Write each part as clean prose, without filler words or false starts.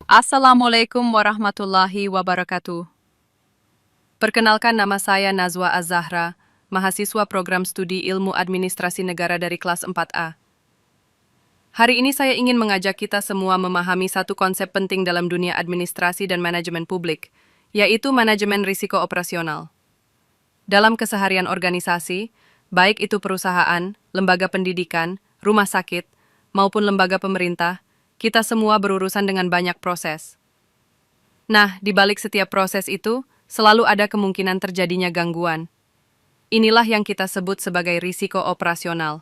Assalamualaikum warahmatullahi wabarakatuh. Perkenalkan, nama saya Nazwa Az-Zahra, mahasiswa program studi Ilmu Administrasi Negara dari kelas 4A. Hari ini saya ingin mengajak kita semua memahami satu konsep penting dalam dunia administrasi dan manajemen publik, yaitu manajemen risiko operasional. Dalam keseharian organisasi, baik itu perusahaan, lembaga pendidikan, rumah sakit, maupun lembaga pemerintah, kita semua berurusan dengan banyak proses. Nah, di balik setiap proses itu, selalu ada kemungkinan terjadinya gangguan. Inilah yang kita sebut sebagai risiko operasional.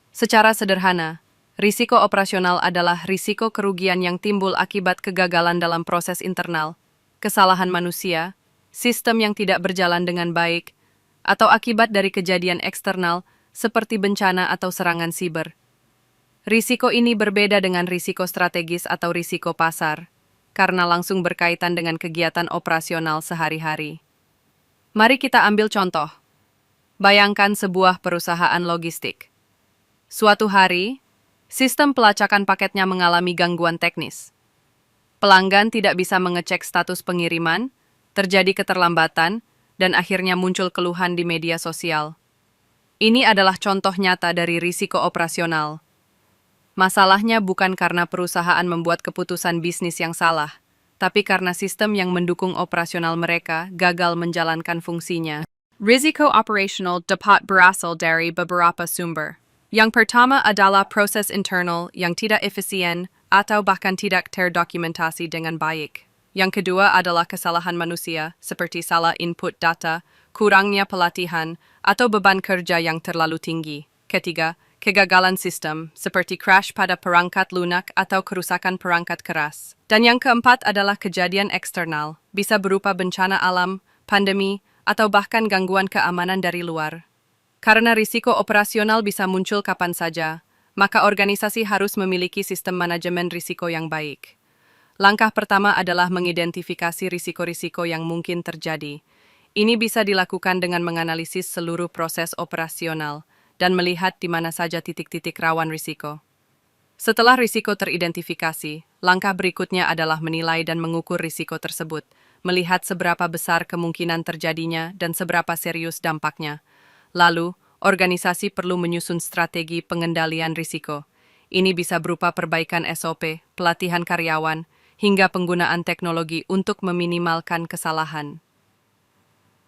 Secara sederhana, risiko operasional adalah risiko kerugian yang timbul akibat kegagalan dalam proses internal, kesalahan manusia, sistem yang tidak berjalan dengan baik, atau akibat dari kejadian eksternal seperti bencana atau serangan siber. Risiko ini berbeda dengan risiko strategis atau risiko pasar, karena langsung berkaitan dengan kegiatan operasional sehari-hari. Mari kita ambil contoh. Bayangkan sebuah perusahaan logistik. Suatu hari, sistem pelacakan paketnya mengalami gangguan teknis. Pelanggan tidak bisa mengecek status pengiriman, terjadi keterlambatan, dan akhirnya muncul keluhan di media sosial. Ini adalah contoh nyata dari risiko operasional. Masalahnya bukan karena perusahaan membuat keputusan bisnis yang salah, tapi karena sistem yang mendukung operasional mereka gagal menjalankan fungsinya. Risiko operasional dapat berasal dari beberapa sumber. Yang pertama adalah proses internal yang tidak efisien atau bahkan tidak terdokumentasi dengan baik. Yang kedua adalah kesalahan manusia, seperti salah input data, kurangnya pelatihan, atau beban kerja yang terlalu tinggi. Ketiga, kegagalan sistem, seperti crash pada perangkat lunak atau kerusakan perangkat keras. Dan yang keempat adalah kejadian eksternal, bisa berupa bencana alam, pandemi, atau bahkan gangguan keamanan dari luar. Karena risiko operasional bisa muncul kapan saja, maka organisasi harus memiliki sistem manajemen risiko yang baik. Langkah pertama adalah mengidentifikasi risiko-risiko yang mungkin terjadi. Ini bisa dilakukan dengan menganalisis seluruh proses operasional dan melihat di mana saja titik-titik rawan risiko. Setelah risiko teridentifikasi, langkah berikutnya adalah menilai dan mengukur risiko tersebut, melihat seberapa besar kemungkinan terjadinya dan seberapa serius dampaknya. Lalu, organisasi perlu menyusun strategi pengendalian risiko. Ini bisa berupa perbaikan SOP, pelatihan karyawan, hingga penggunaan teknologi untuk meminimalkan kesalahan.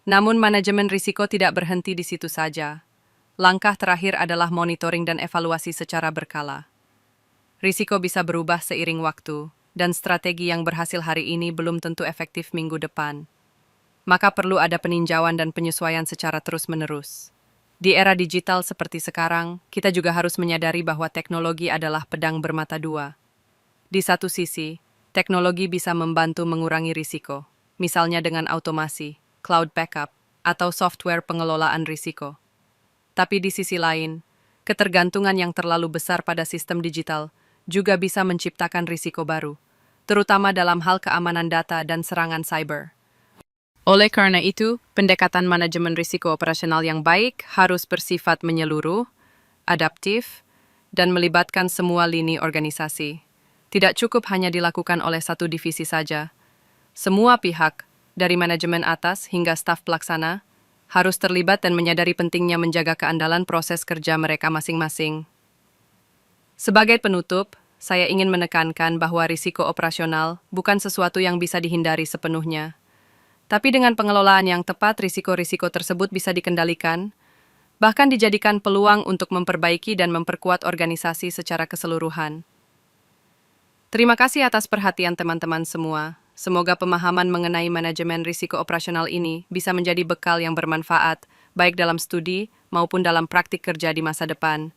Namun manajemen risiko tidak berhenti di situ saja. Langkah terakhir adalah monitoring dan evaluasi secara berkala. Risiko bisa berubah seiring waktu, dan strategi yang berhasil hari ini belum tentu efektif minggu depan. Maka perlu ada peninjauan dan penyesuaian secara terus-menerus. Di era digital seperti sekarang, kita juga harus menyadari bahwa teknologi adalah pedang bermata dua. Di satu sisi, teknologi bisa membantu mengurangi risiko, misalnya dengan automasi, cloud backup, atau software pengelolaan risiko. Tapi di sisi lain, ketergantungan yang terlalu besar pada sistem digital juga bisa menciptakan risiko baru, terutama dalam hal keamanan data dan serangan cyber. Oleh karena itu, pendekatan manajemen risiko operasional yang baik harus bersifat menyeluruh, adaptif, dan melibatkan semua lini organisasi. Tidak cukup hanya dilakukan oleh satu divisi saja. Semua pihak, dari manajemen atas hingga staf pelaksana, harus terlibat dan menyadari pentingnya menjaga keandalan proses kerja mereka masing-masing. Sebagai penutup, saya ingin menekankan bahwa risiko operasional bukan sesuatu yang bisa dihindari sepenuhnya. Tapi dengan pengelolaan yang tepat, risiko-risiko tersebut bisa dikendalikan, bahkan dijadikan peluang untuk memperbaiki dan memperkuat organisasi secara keseluruhan. Terima kasih atas perhatian teman-teman semua. Semoga pemahaman mengenai manajemen risiko operasional ini bisa menjadi bekal yang bermanfaat, baik dalam studi maupun dalam praktik kerja di masa depan.